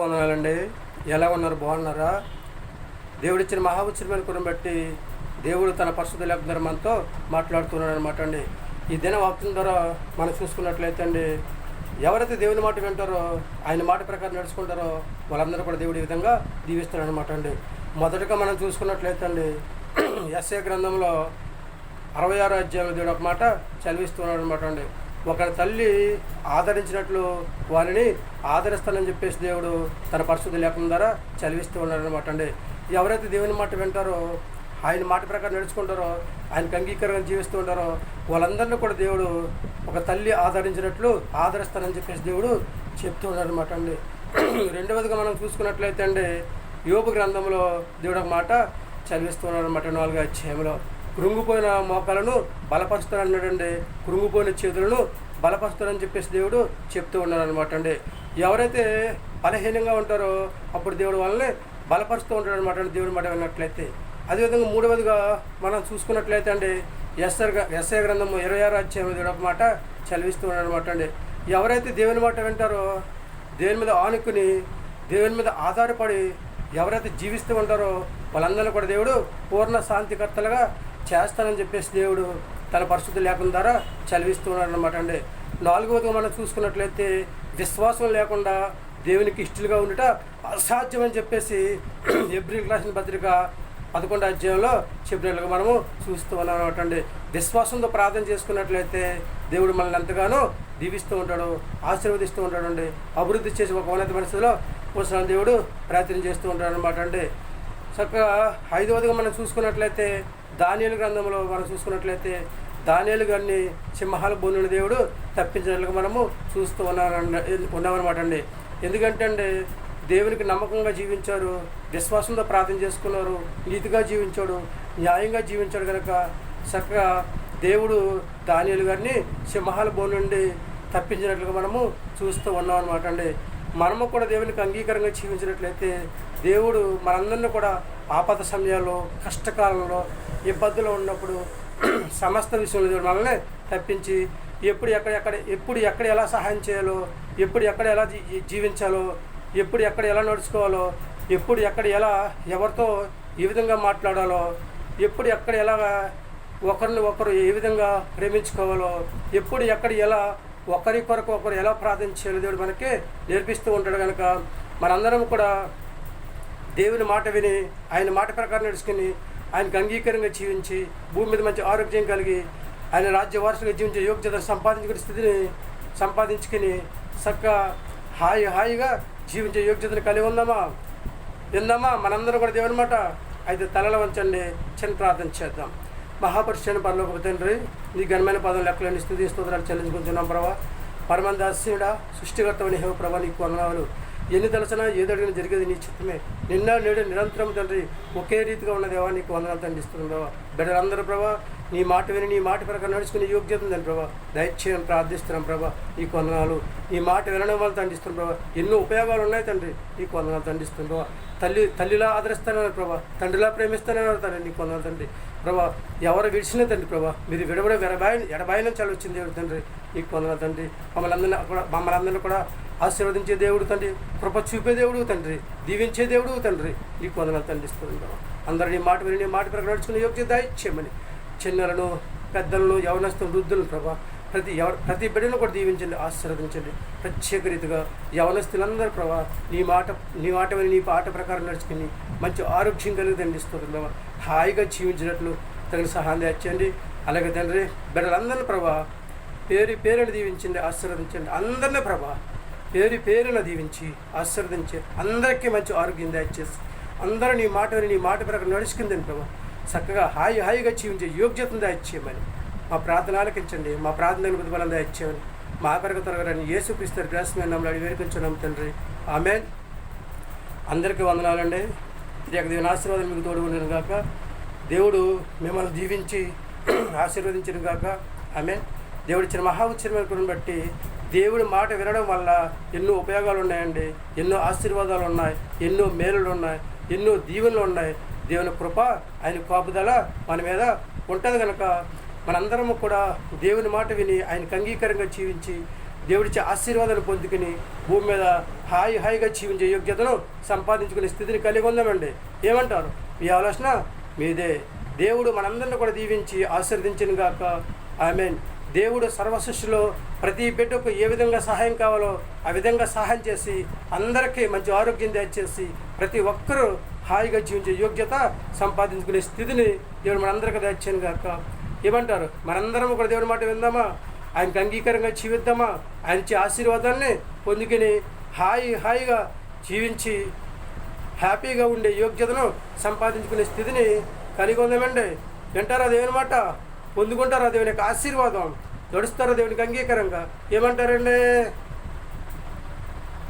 వందనాలండి. ఎలా ఉన్నారు? బాగున్నారా? దేవుడిచ్చిన మహాఉచ్చరమైన కృపను బట్టి దేవుడు తన పరిశుద్ధ లేఖన మనతో మాట్లాడుతున్నాడు అనమాట అండి. ఈ దిన వాక్యం ద్వారా మనం చూసుకున్నట్లయితే అండి, ఎవరైతే దేవుని మాట వింటారో, ఆయన మాట ప్రకారం నడుచుకుంటారో వాళ్ళందరూ కూడా దేవుడు ఈ విధంగా దీవిస్తాడు అనమాట అండి. మొదటగా మనం చూసుకున్నట్లయితే అండి, యెషయా గ్రంథంలో 66వ అధ్యాయంలో దేవుడు ఒక మాట చదివిస్తున్నాడు అనమాట అండి. ఒక తల్లి ఆదరించినట్లు వారిని ఆదరిస్తానని చెప్పేసి దేవుడు తన పరిశుద్ధ లేఖనం ద్వారా చదివిస్తూ ఉన్నాడు అనమాట అండి. ఎవరైతే దేవుని మాట వింటారో, ఆయన మాట ప్రకారం నడుచుకుంటారో, ఆయనకు అంగీకారంగా జీవిస్తూ ఉంటారో వాళ్ళందరినీ కూడా దేవుడు ఒక తల్లి ఆదరించినట్లు ఆదరిస్తానని చెప్పేసి దేవుడు చెప్తూ ఉన్నాడు అనమాట అండి. రెండవదిగా మనం చూసుకున్నట్లయితే అండి, యోబు గ్రంథంలో దేవుడు ఒక మాట చదివిస్తున్నాడు అనమాట. 4వ అధ్యాయంలో కృంగిపోయిన మోకాలను బలపరుస్తానన్నాడండి, కృంగిపోయిన చేతులను బలపరుస్తానని చెప్పేసి దేవుడు చెప్తూ ఉన్నాడు అనమాట అండి. ఎవరైతే బలహీనంగా ఉంటారో అప్పుడు దేవుడు వాళ్ళని బలపరుస్తూ ఉంటాడు అనమాట అండి, దేవుడి మాట విన్నట్లయితే. అదేవిధంగా మూడవదిగా మనం చూసుకున్నట్లయితే అండి, యెషయా గ్రంథం 26వ అధ్యాయం దేవుడు ఒక మాట చదివిస్తూ ఉన్నాడు అనమాట అండి. ఎవరైతే దేవుని మాట వింటారో, దేవుని మీద ఆనుకుని దేవుని మీద ఆధారపడి ఎవరైతే జీవిస్తూ ఉంటారో వాళ్ళందరినీ కూడా దేవుడు పూర్ణ శాంతికర్తలుగా చేస్తానని చెప్పేసి దేవుడు తన పరిశుద్ధ లేఖనం ద్వారా చదివిస్తూ ఉన్నాడు అనమాట అండి. నాలుగవదిగా మనం చూసుకున్నట్లయితే, విశ్వాసం లేకుండా దేవునికి ఇష్టలుగా ఉండట అసాధ్యం అని చెప్పేసి హెబ్రీయులకు రాసిన పత్రిక 11వ అధ్యాయంలో చెప్పినట్లుగా మనము చూస్తూ ఉన్నాం అనమాట అండి. విశ్వాసంతో ప్రార్థన చేసుకున్నట్లయితే దేవుడు మనల్ని ఎంతగానో దీవిస్తూ ఉంటాడు, ఆశీర్వదిస్తూ ఉంటాడు అండి. అభివృద్ధి చేసి ఒక ఉన్నత పరిస్థితిలో కోసం దేవుడు ప్రయత్నం చేస్తూ ఉంటాడు అనమాట అండి. చక్కగా ఐదవదిగా మనం చూసుకున్నట్లయితే, దానియేలు గ్రంథంలో మనం చూసుకున్నట్లయితే దానియేలు గారిని సింహాల బోనుని దేవుడు తప్పించినట్లుగా మనము చూస్తూ ఉన్నామన్నమాట అండి. ఎందుకంటే అండి, దేవునికి నమ్మకంగా జీవించారు, విశ్వాసంతో ప్రార్థన చేసుకున్నారు, నీతిగా జీవించాడు, న్యాయంగా జీవించాడు కనుక చక్కగా దేవుడు దానియేలు గారిని సింహాల బోను నుండి తప్పించినట్లుగా మనము చూస్తూ ఉన్నాం అనమాట అండి. మనము కూడా దేవునికి అంగీకారంగా జీవించినట్లయితే దేవుడు మనందరినీ కూడా ఆపద సమయాల్లో, కష్టకాలంలో, ఇబ్బందులు ఉన్నప్పుడు సమస్త విషయంలో దేవుడు మనల్ని తప్పించి ఎప్పుడు ఎక్కడ ఎలా సహాయం చేయాలో, ఎప్పుడు ఎక్కడ ఎలా జీవించాలో, ఎప్పుడు ఎక్కడ ఎలా నడుచుకోవాలో, ఎప్పుడు ఎక్కడ ఎలా ఎవరితో ఏ విధంగా మాట్లాడాలో, ఎప్పుడు ఎక్కడ ఎలా ఒకరిని ఒకరు ఏ విధంగా ప్రేమించుకోవాలో, ఎప్పుడు ఎక్కడ ఎలా ఒకరి కొరకు ఒకరు ఎలా ప్రార్థన చేయాలో దేవుడు మనకి నేర్పిస్తూ ఉంటాడు కనుక మనందరం కూడా దేవుని మాట విని ఆయన మాట ప్రకారం నడుచుకుని ఆయనకు అంగీకారంగా జీవించి భూమి మీద మంచి ఆరోగ్యం కలిగి ఆయన రాజ్య వారసుగా జీవించే యోగ్యత సంపాదించుకునే స్థితిని సంపాదించుకుని చక్కగా హాయిగా జీవించే యోగ్యతను కలిగి ఉందామా మనందరం కూడా దేవుని మాట. అయితే తలల వంచండి, చిన్న ప్రార్థన చేద్దాం. మహాపరిశుద్ధుడైన పరలోకపు తండ్రి, నీ ఘనమైన పదం లెక్కలని స్తుతి స్తోత్రాలు చెల్లించుకుంటున్నాం ప్రభా. పరమందాస్యుడా, సృష్టికర్తవని హేవ ప్రభా, నీకు వందనాలు. ఎన్ని తలసినా ఏదడిగిన జరిగేది నీ చిత్తమే. నిన్న నేడు నిరంతరం తండ్రి ఒకే రీతిగా ఉన్న దేవా, నీకు వందనాలు తండ్రిస్తున్నాం ప్రభా. బిడ్డలందరూ ప్రభా నీ మాట విని నీ మాట ప్రకారం నడుచుకునే యోగ్యత ఉందని ప్రభా దయచేయం ప్రార్థిస్తున్నాం ప్రభా. నీకు వందనాలు. నీ మాట వినడం వల్ల తండ్రిస్తున్నాం ప్రభా. ఎన్నో ఉపయోగాలు ఉన్నాయి తండ్రి, నీకు వందనాలు తండ్రిస్తున్నాం ప్రభా. తల్లిలా ఆదరిస్తానన్నారు ప్రభా, తండ్రిలా ప్రేమిస్తానన్నారు తండ్రి, నీకు వందనాలు తండ్రి ప్రభా. ఎవరు విడిచిన తండ్రి ప్రభా, మీరు విడబడే ఎడబాయిన చలి వచ్చింది దేవుడు తండ్రి, నీకు వందనాలు తండ్రి. మమ్మల్ని అందరినీ కూడా ఆశీర్వదించే దేవుడు తండ్రి, కృప చూపే దేవుడు తండ్రి, దీవించే దేవుడు తండ్రి, నీకు వందనాలు తండ్రిస్తుంది ప్రభా. అందరూ నీ మాట విని నీ మాట ప్రకారం నడుచుకునే యోగ్యత దయచేయమని చిన్నలను, పెద్దలను, యవనస్తులను, వృద్ధులను ప్రభా ప్రతి బిడ్డను కూడా దీవించండి, ఆశీర్వదించండి. ప్రత్యేక రీతిగా యవనస్తులందరూ ప్రభా నీ మాట విని నీ పాట ప్రకారం నడుచుకుని మంచి ఆరోగ్యం కలిగి దండిస్తుంది ప్రభా. హాయిగా జీవించినట్లు తగిన సహాయం తెచ్చండి. అలాగే తండ్రి బిడ్డలందరినీ ప్రభా పేరుని దీవించండి, ఆశీర్వదించండి. అందరినీ ప్రభా పేరున దీవించి ఆశీర్వదించి అందరికీ మంచి ఆరోగ్యం దయచేసి అందరూ నీ మాట విని నీ మాట ప్రకారం నడుచుకుందని ప్రభా చక్కగా హాయిగా జీవించే యోగ్యతను దయచేయమని మా ప్రార్థన ఆలకించండి. మా ప్రార్థనకు ప్రతిఫలం దయచేయమని మా కొరకు త్వరగా యేసుక్రీస్తు గ్రాసమైన నామములో అడిగి వేడుకొంచున్నాం తండ్రి, ఆమేన్. అందరికీ వందనాలండి. దేవుని ఆశీర్వాదం మీకు తోడు ఉండను గాక. దేవుడు మిమ్మల్ని దీవించి ఆశీర్వదించను గాక, ఆమేన్. దేవుడు ఇచ్చిన మహాఉచ్చరమైన కృపను బట్టి దేవుడి మాట వినడం వల్ల ఎన్నో ఉపయోగాలు ఉన్నాయండి, ఎన్నో ఆశీర్వాదాలు ఉన్నాయి, ఎన్నో మేలులు ఉన్నాయి, ఎన్నో దీవెనలు ఉన్నాయి. దేవుని కృప, ఆయన కాపుదల మన మీద ఉంటుంది కనుక మనందరము కూడా దేవుని మాట విని ఆయనకు అంగీకారంగా జీవించి దేవుడిచ్చే ఆశీర్వాదాన్ని పొందుకుని భూమి మీద హాయిగా జీవించే యోగ్యతను సంపాదించుకునే స్థితిని కలిగి ఉందామండి. ఏమంటారు? మీ ఆలోచన మీదే. దేవుడు మనందరిని కూడా దీవించి ఆశీర్వదించిన గాక. ఆమేన్. దేవుడు సర్వసృష్టిలో ప్రతి బిడ్డకు ఏ విధంగా సహాయం కావాలో ఆ విధంగా సహాయం చేసి అందరికీ మంచి ఆరోగ్యం దయచేసి ప్రతి ఒక్కరూ హాయిగా జీవించే యోగ్యత సంపాదించుకునే స్థితిని దేవుడు మనందరికీ దయచేయను గాక. ఏమంటారు? మనందరం కూడా దేవుడి మాట విందామా? ఆయనకు అంగీకారంగా జీవిద్దామా? ఆయన ఇచ్చే ఆశీర్వాదాన్ని పొందుకుని హాయిగా జీవించి హ్యాపీగా ఉండే యోగ్యతను సంపాదించుకునే స్థితిని కలిగి ఉందామండి. వింటారా దేవుని మాట? పొందుకుంటారా దేవుని యొక్క ఆశీర్వాదం? నడుస్తారా దేవునికి అంగీకారంగా? ఏమంటారండి?